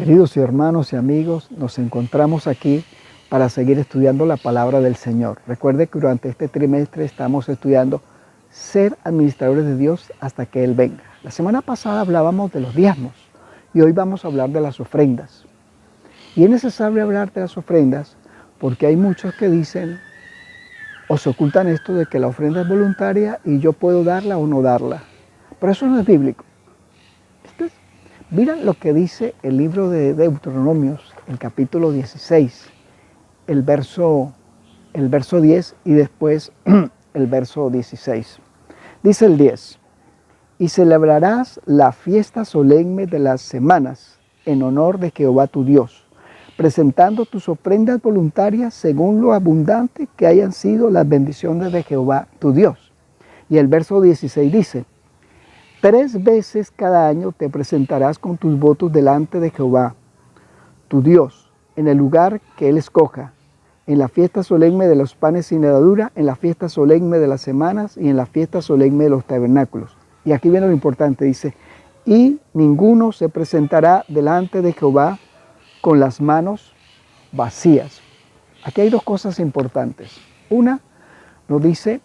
Queridos hermanos y amigos, nos encontramos aquí para seguir estudiando la palabra del Señor. Recuerde que durante este trimestre estamos estudiando ser administradores de Dios hasta que Él venga. La semana pasada hablábamos de los diezmos y hoy vamos a hablar de las ofrendas. Y es necesario hablar de las ofrendas porque hay muchos que dicen o se ocultan esto de que la ofrenda es voluntaria y yo puedo darla o no darla. Pero eso no es bíblico. Mira lo que dice el libro de Deuteronomios, el capítulo 16, el verso 10 y después el verso 16. Dice el 10, y celebrarás la fiesta solemne de las semanas en honor de Jehová tu Dios, presentando tus ofrendas voluntarias según lo abundante que hayan sido las bendiciones de Jehová tu Dios. Y el verso 16 dice, 3 veces cada año te presentarás con tus votos delante de Jehová, tu Dios, en el lugar que Él escoja, en la fiesta solemne de los panes sin levadura, en la fiesta solemne de las semanas y en la fiesta solemne de los tabernáculos. Y aquí viene lo importante, dice, y ninguno se presentará delante de Jehová con las manos vacías. Aquí hay 2 cosas importantes. Una, nos dice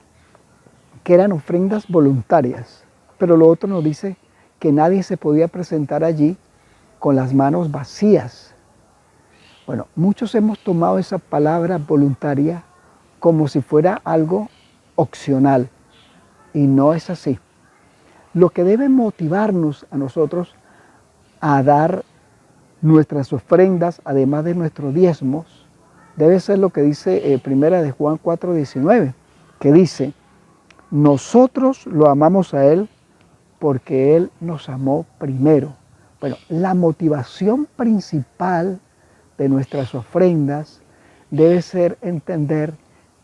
que eran ofrendas voluntarias. Pero lo otro nos dice que nadie se podía presentar allí con las manos vacías. Bueno, muchos hemos tomado esa palabra voluntaria como si fuera algo opcional. Y no es así. Lo que debe motivarnos a nosotros a dar nuestras ofrendas, además de nuestros diezmos, debe ser lo que dice primera de Juan 4:19, que dice, nosotros lo amamos a Él porque Él nos amó primero. Bueno, la motivación principal de nuestras ofrendas debe ser entender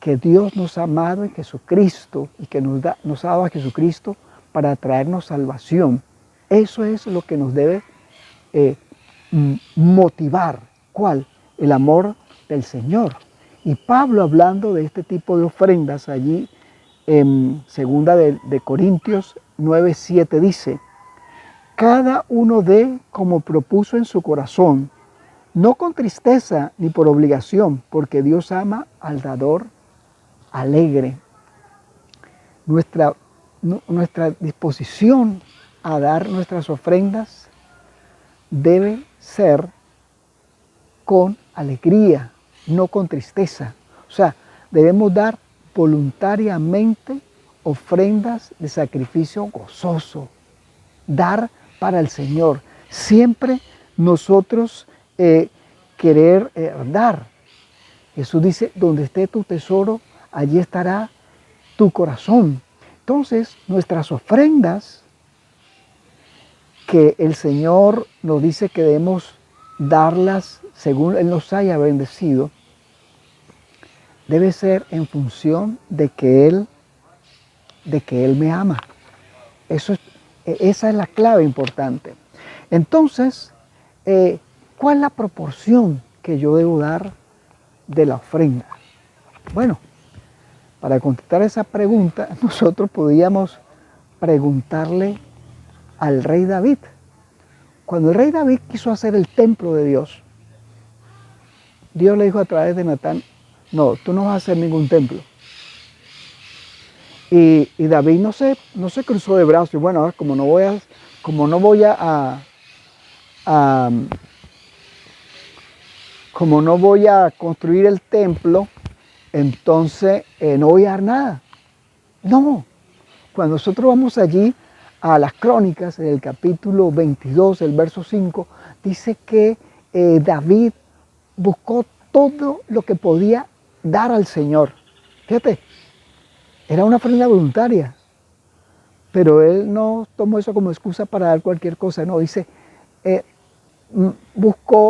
que Dios nos ha amado en Jesucristo y que nos ha dado a Jesucristo para traernos salvación. Eso es lo que nos debe motivar. ¿Cuál? El amor del Señor. Y Pablo, hablando de este tipo de ofrendas allí en segunda de Corintios 9:7 dice, cada uno dé como propuso en su corazón, no con tristeza ni por obligación, porque Dios ama al dador alegre. Nuestra disposición a dar nuestras ofrendas debe ser con alegría, no con tristeza. O sea, debemos dar voluntariamente ofrendas de sacrificio gozoso, dar para el Señor. Siempre nosotros querer dar. Jesús dice, donde esté tu tesoro, allí estará tu corazón. Entonces, nuestras ofrendas que el Señor nos dice que debemos darlas según Él nos haya bendecido, debe ser en función de que Él me ama. Esa es la clave importante. Entonces, ¿cuál es la proporción que yo debo dar de la ofrenda? Bueno, para contestar esa pregunta, nosotros podíamos preguntarle al rey David. Cuando el rey David quiso hacer el templo de Dios, Dios le dijo a través de Natán, no, tú no vas a hacer ningún templo. Y David no se cruzó de brazos y bueno, como no voy a construir el templo, entonces no voy a dar nada. No, cuando nosotros vamos allí a las Crónicas, en el capítulo 22, el verso 5, dice que David buscó todo lo que podía dar al Señor. Fíjate, era una ofrenda voluntaria, pero él no tomó eso como excusa para dar cualquier cosa, no, dice,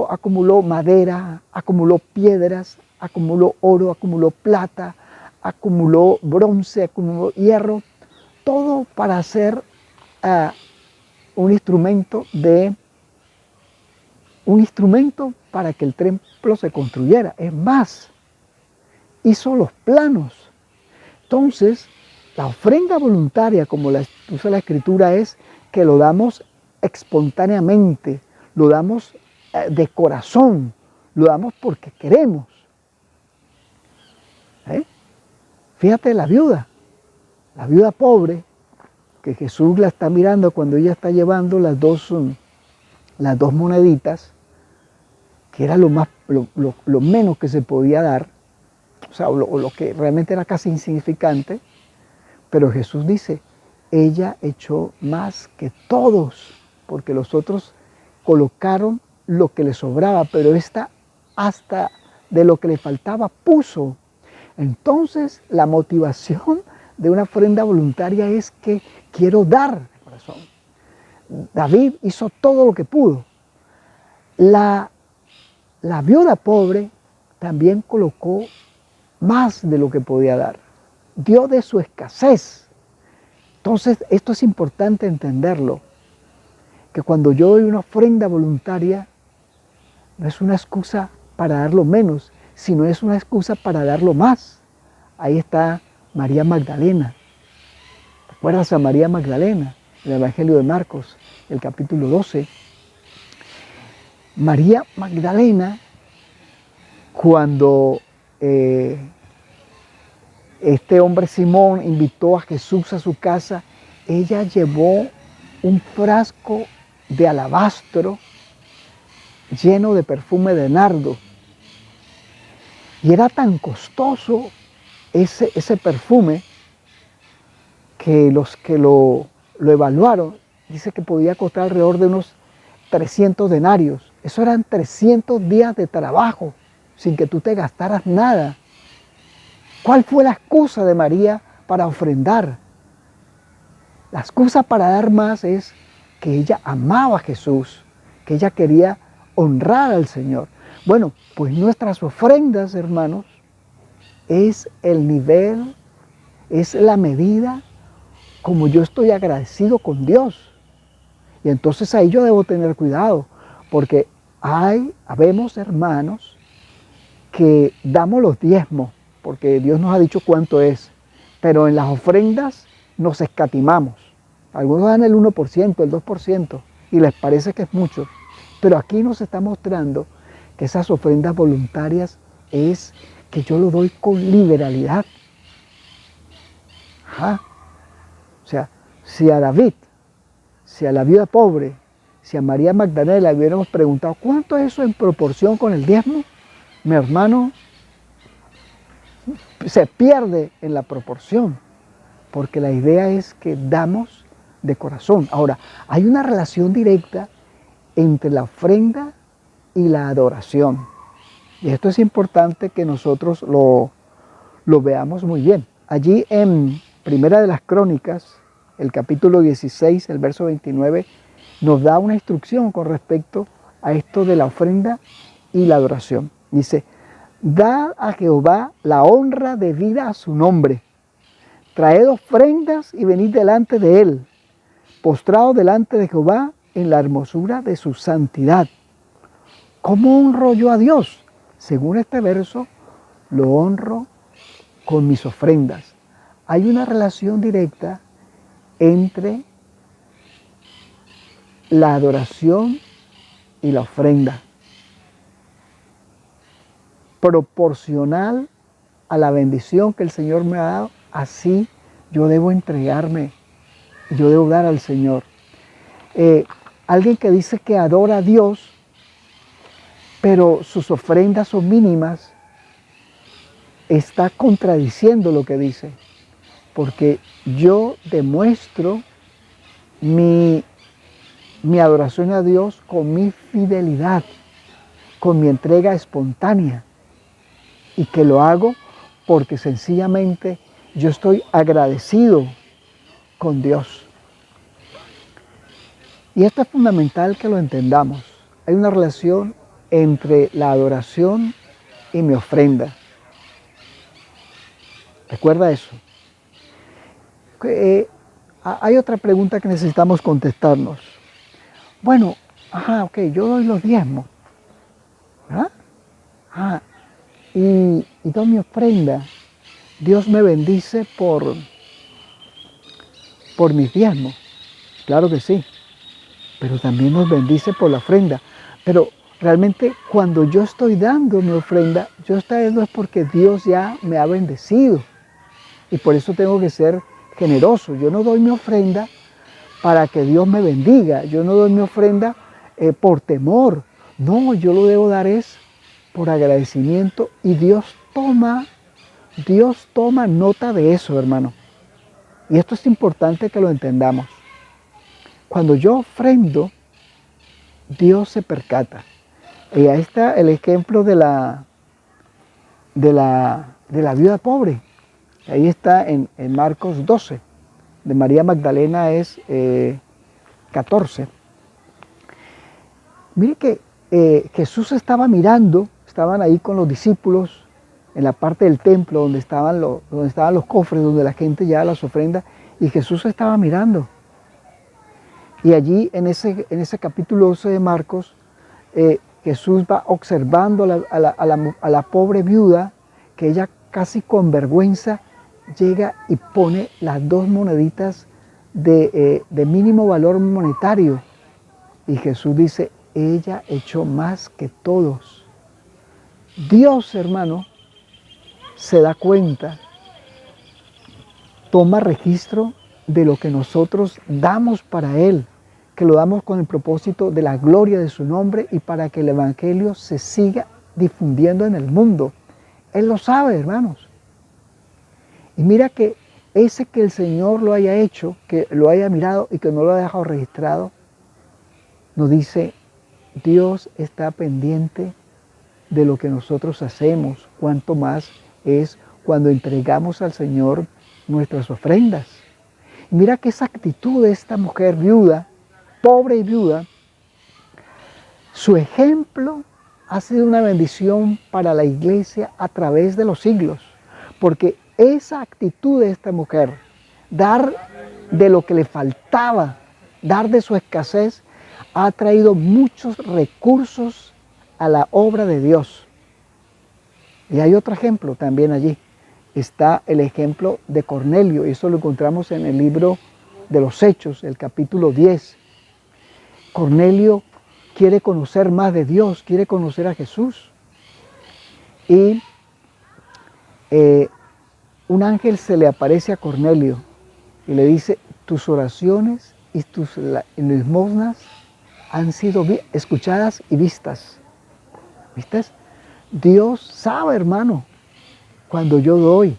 acumuló madera, acumuló piedras, acumuló oro, acumuló plata, acumuló bronce, acumuló hierro, todo para hacer un instrumento para que el templo se construyera. Es más, hizo los planos. Entonces, la ofrenda voluntaria, como la usa la Escritura, es que lo damos espontáneamente, lo damos de corazón, lo damos porque queremos. Fíjate la viuda pobre, que Jesús la está mirando cuando ella está llevando las dos moneditas, que era lo menos que se podía dar, o sea, lo que realmente era casi insignificante, pero Jesús dice, ella echó más que todos, porque los otros colocaron lo que le sobraba, pero esta hasta de lo que le faltaba puso. Entonces la motivación de una ofrenda voluntaria es que quiero dar de corazón. David hizo todo lo que pudo. La viuda pobre también colocó más de lo que podía dar. Dio de su escasez. Entonces, esto es importante entenderlo, que cuando yo doy una ofrenda voluntaria, no es una excusa para dar lo menos, sino es una excusa para dar lo más. Ahí está María Magdalena. ¿Recuerdas a María Magdalena? En el Evangelio de Marcos, el capítulo 12. María Magdalena, cuando este hombre Simón invitó a Jesús a su casa, ella llevó un frasco de alabastro lleno de perfume de nardo. Y era tan costoso ese perfume que los que lo evaluaron, dice que podía costar alrededor de unos 300 denarios. Eso eran 300 días de trabajo sin que tú te gastaras nada. ¿Cuál fue la excusa de María para ofrendar? La excusa para dar más es que ella amaba a Jesús, que ella quería honrar al Señor. Bueno, pues nuestras ofrendas, hermanos, es el nivel, es la medida como yo estoy agradecido con Dios. Y entonces ahí yo debo tener cuidado, porque habemos hermanos que damos los diezmos, porque Dios nos ha dicho cuánto es, pero en las ofrendas nos escatimamos. Algunos dan el 1%, el 2%, y les parece que es mucho. Pero aquí nos está mostrando que esas ofrendas voluntarias es que yo lo doy con liberalidad. O sea, si a David, si a la viuda pobre, si a María Magdalena le hubiéramos preguntado ¿cuánto es eso en proporción con el diezmo? Mi hermano se pierde en la proporción, porque la idea es que damos de corazón. Ahora, hay una relación directa entre la ofrenda y la adoración. Y esto es importante que nosotros lo veamos muy bien. Allí en Primera de las Crónicas, el capítulo 16, el verso 29, nos da una instrucción con respecto a esto de la ofrenda y la adoración. Dice, dad a Jehová la honra debida a su nombre. Traed ofrendas y venid delante de él, postrados delante de Jehová en la hermosura de su santidad. ¿Cómo honro yo a Dios? Según este verso, lo honro con mis ofrendas. Hay una relación directa entre la adoración y la ofrenda, proporcional a la bendición que el Señor me ha dado, así yo debo entregarme, yo debo dar al Señor. Alguien que dice que adora a Dios, pero sus ofrendas son mínimas, está contradiciendo lo que dice, porque yo demuestro mi adoración a Dios con mi fidelidad, con mi entrega espontánea, y que lo hago porque sencillamente yo estoy agradecido con Dios. Y esto es fundamental que lo entendamos. Hay una relación entre la adoración y mi ofrenda. Recuerda eso. Hay otra pregunta que necesitamos contestarnos. Bueno, ok, yo doy los diezmos, ¿verdad? Y doy mi ofrenda. Dios me bendice por mis diezmos. Claro que sí. Pero también nos bendice por la ofrenda. Pero Realmente cuando yo estoy dando mi ofrenda, yo estoy dando es porque Dios ya me ha bendecido. Y por eso tengo que ser generoso. Yo no doy mi ofrenda para que Dios me bendiga. Yo no doy mi ofrenda por temor. No, yo lo debo dar es por agradecimiento y Dios toma nota de eso, hermano. Y esto es importante que lo entendamos. Cuando yo ofrendo, Dios se percata. Y ahí está el ejemplo de la viuda pobre. Ahí está en Marcos 12. De María Magdalena es 14. Mire que Jesús estaba mirando, estaban ahí con los discípulos en la parte del templo donde estaban los cofres, donde la gente llevaba las ofrendas, y Jesús estaba mirando. Y allí en ese capítulo 12 de Marcos, Jesús va observando a la pobre viuda, que ella casi con vergüenza llega y pone las 2 moneditas de mínimo valor monetario. Y Jesús dice, ella echó más que todos. Dios, hermano, se da cuenta, toma registro de lo que nosotros damos para Él, que lo damos con el propósito de la gloria de su nombre y para que el Evangelio se siga difundiendo en el mundo. Él lo sabe, hermanos. Y mira que ese que el Señor lo haya hecho, que lo haya mirado y que no lo haya dejado registrado, nos dice, Dios está pendiente de lo que nosotros hacemos, cuanto más es cuando entregamos al Señor nuestras ofrendas. Y mira que esa actitud de esta mujer viuda, pobre y viuda, su ejemplo ha sido una bendición para la iglesia a través de los siglos, porque esa actitud de esta mujer, dar de lo que le faltaba, dar de su escasez, ha traído muchos recursos a la obra de Dios. Y hay otro ejemplo también allí. Está el ejemplo de Cornelio, y eso lo encontramos en el libro de los Hechos, el capítulo 10. Cornelio quiere conocer más de Dios, quiere conocer a Jesús. Y un ángel se le aparece a Cornelio y le dice, tus oraciones y tus limosnas han sido escuchadas y vistas. ¿Viste? Dios sabe, hermano, cuando yo doy.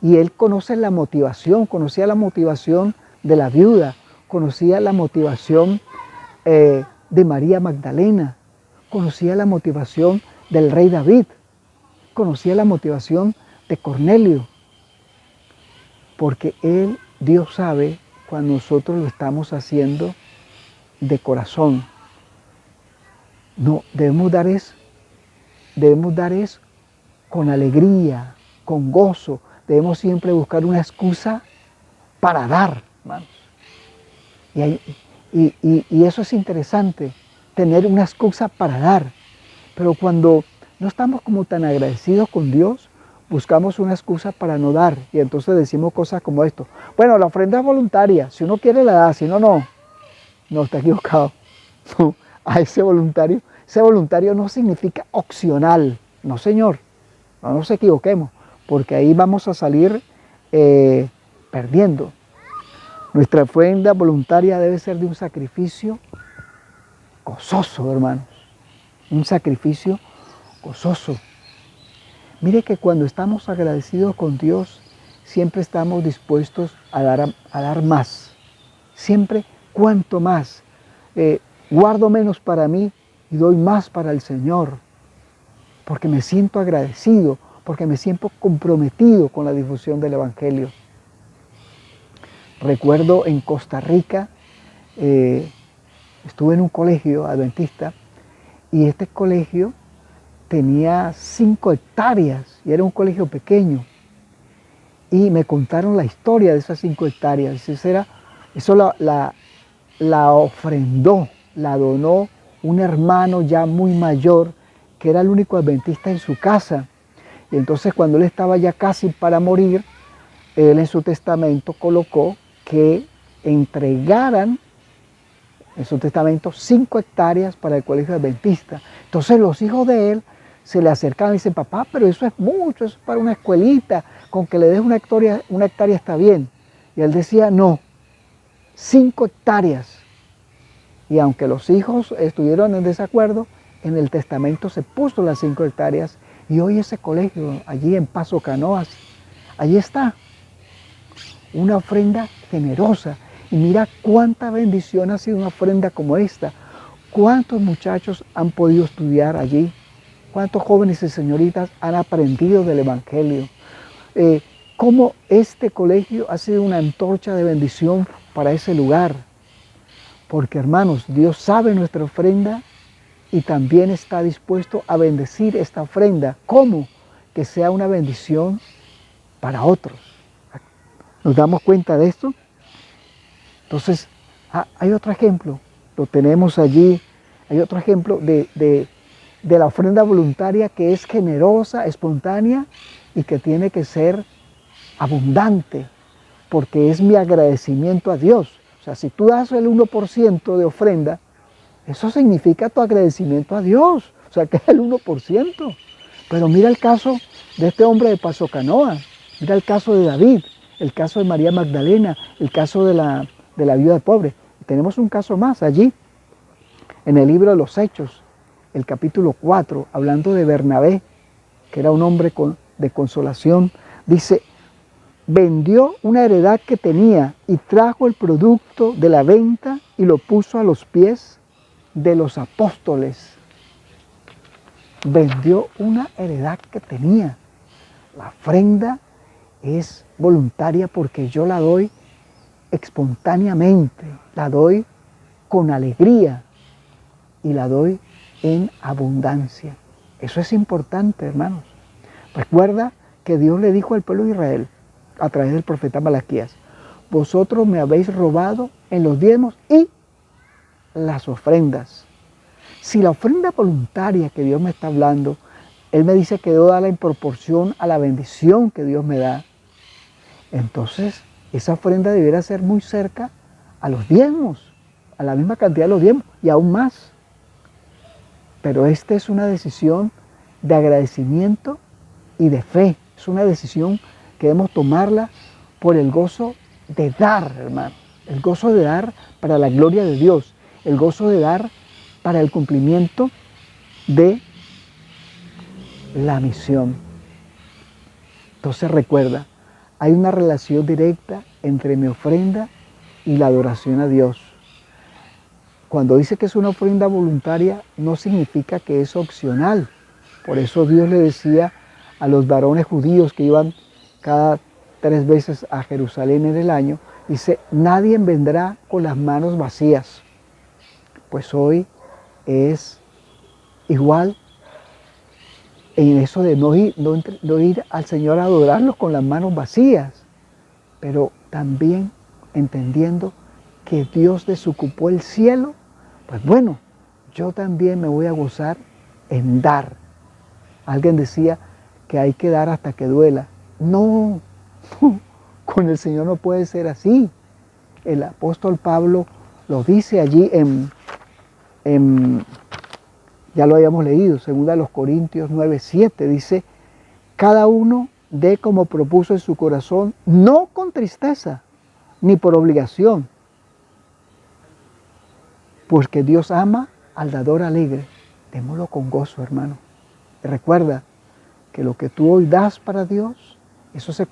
Y Él conoce la motivación, conocía la motivación de la viuda, conocía la motivación de María Magdalena, conocía la motivación del rey David, conocía la motivación de Cornelio, porque Dios sabe cuando nosotros lo estamos haciendo de corazón. No, debemos dar es con alegría, con gozo. Debemos siempre buscar una excusa para dar, hermanos. Y eso es interesante, tener una excusa para dar. Pero cuando no estamos como tan agradecidos con Dios, buscamos una excusa para no dar. Y entonces decimos cosas como esto. Bueno, la ofrenda es voluntaria. Si uno quiere la da, si no, no. No, está equivocado. No, a ese voluntario no significa opcional. No, señor. No nos equivoquemos. Porque ahí vamos a salir perdiendo. Nuestra ofrenda voluntaria debe ser de un sacrificio gozoso, hermanos. Un sacrificio gozoso. Mire que cuando estamos agradecidos con Dios, siempre estamos dispuestos a dar más. Siempre cuanto más. Guardo menos para mí y doy más para el Señor. Porque me siento agradecido, porque me siento comprometido con la difusión del Evangelio. Recuerdo en Costa Rica, estuve en un colegio adventista y este colegio tenía 5 hectáreas y era un colegio pequeño. Y me contaron la historia de esas 5 hectáreas. Eso la ofrendó, la donó un hermano ya muy mayor que era el único adventista en su casa. Y entonces cuando él estaba ya casi para morir, él en su testamento colocó que entregaran en su testamento 5 hectáreas para el colegio adventista. Entonces los hijos de él se le acercaban y dicen, papá, pero eso es mucho, eso es para una escuelita, con que le des una hectárea está bien. Y él decía, no, 5 hectáreas. Y aunque los hijos estuvieron en desacuerdo, en el testamento se puso las 5 hectáreas y hoy ese colegio, allí en Paso Canoas, allí está, una ofrenda generosa. Y mira cuánta bendición ha sido una ofrenda como esta. Cuántos muchachos han podido estudiar allí, cuántos jóvenes y señoritas han aprendido del Evangelio. Cómo este colegio ha sido una antorcha de bendición para ese lugar. Porque hermanos, Dios sabe nuestra ofrenda y también está dispuesto a bendecir esta ofrenda. ¿Cómo? Que sea una bendición para otros. ¿Nos damos cuenta de esto? Entonces, hay otro ejemplo, lo tenemos allí, hay otro ejemplo de la ofrenda voluntaria que es generosa, espontánea y que tiene que ser abundante, porque es mi agradecimiento a Dios. O sea, si tú das el 1% de ofrenda, eso significa tu agradecimiento a Dios, o sea, que es el 1%. Pero mira el caso de este hombre de Paso Canoa, mira el caso de David, el caso de María Magdalena, el caso de la viuda pobre. Y tenemos un caso más allí, en el libro de los Hechos, el capítulo 4, hablando de Bernabé, que era un hombre de consolación, dice, vendió una heredad que tenía y trajo el producto de la venta y lo puso a los pies de los apóstoles. Vendió una heredad que tenía. La ofrenda es voluntaria porque yo la doy espontáneamente, la doy con alegría y la doy en abundancia. Eso es importante, hermanos. Recuerda que Dios le dijo al pueblo de Israel a través del profeta Malaquías, vosotros me habéis robado en los diezmos y las ofrendas. Si la ofrenda voluntaria que Dios me está hablando, Él me dice que debo darla en proporción a la bendición que Dios me da, entonces esa ofrenda debería ser muy cerca a los diezmos, a la misma cantidad de los diezmos y aún más. Pero esta es una decisión de agradecimiento y de fe. Es una decisión que debemos tomarla por el gozo de dar, hermano. El gozo de dar para la gloria de Dios. El gozo de dar para el cumplimiento de la misión. Entonces recuerda, hay una relación directa entre mi ofrenda y la adoración a Dios. Cuando dice que es una ofrenda voluntaria, no significa que es opcional. Por eso Dios le decía a los varones judíos que iban cada 3 veces a Jerusalén en el año, dice, nadie vendrá con las manos vacías. Pues hoy es igual en eso de no ir al Señor a adorarlo con las manos vacías, pero también entendiendo que Dios desocupó el cielo, pues bueno, yo también me voy a gozar en dar. Alguien decía que hay que dar hasta que duela. No, con el Señor no puede ser así. El apóstol Pablo lo dice allí ya lo habíamos leído, 2 Corintios 9:7, dice, cada uno dé como propuso en su corazón, no con tristeza, ni por obligación, pues que Dios ama al dador alegre. Démoslo con gozo, hermano. Y recuerda que lo que tú hoy das para Dios, eso se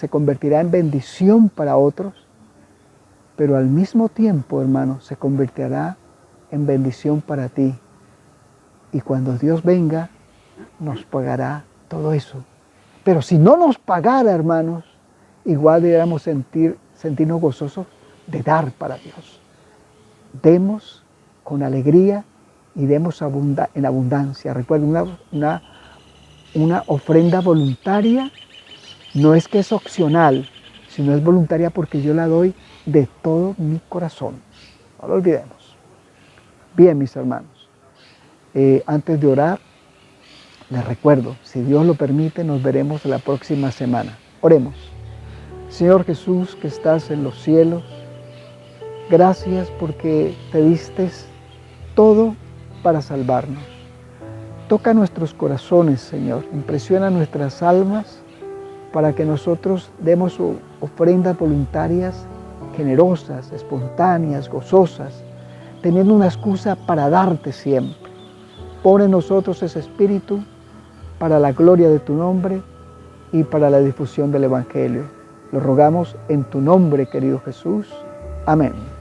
convertirá en bendición para otros, pero al mismo tiempo, hermano, se convertirá en bendición para ti. Y cuando Dios venga, nos pagará todo eso. Pero si no nos pagara, hermanos, igual deberíamos sentirnos gozosos de dar para Dios. Demos con alegría y demos en abundancia. Recuerden, una ofrenda voluntaria no es que es opcional, sino es voluntaria porque yo la doy de todo mi corazón. No lo olvidemos. Bien, mis hermanos. Antes de orar, les recuerdo, si Dios lo permite, nos veremos la próxima semana. Oremos. Señor Jesús, que estás en los cielos, Gracias porque te diste todo para salvarnos. Toca nuestros corazones, Señor. Impresiona nuestras almas para que nosotros demos ofrendas voluntarias, generosas, espontáneas, gozosas, teniendo una excusa para darte siempre. Pon en nosotros ese espíritu para la gloria de tu nombre y para la difusión del Evangelio. Lo rogamos en tu nombre, querido Jesús. Amén.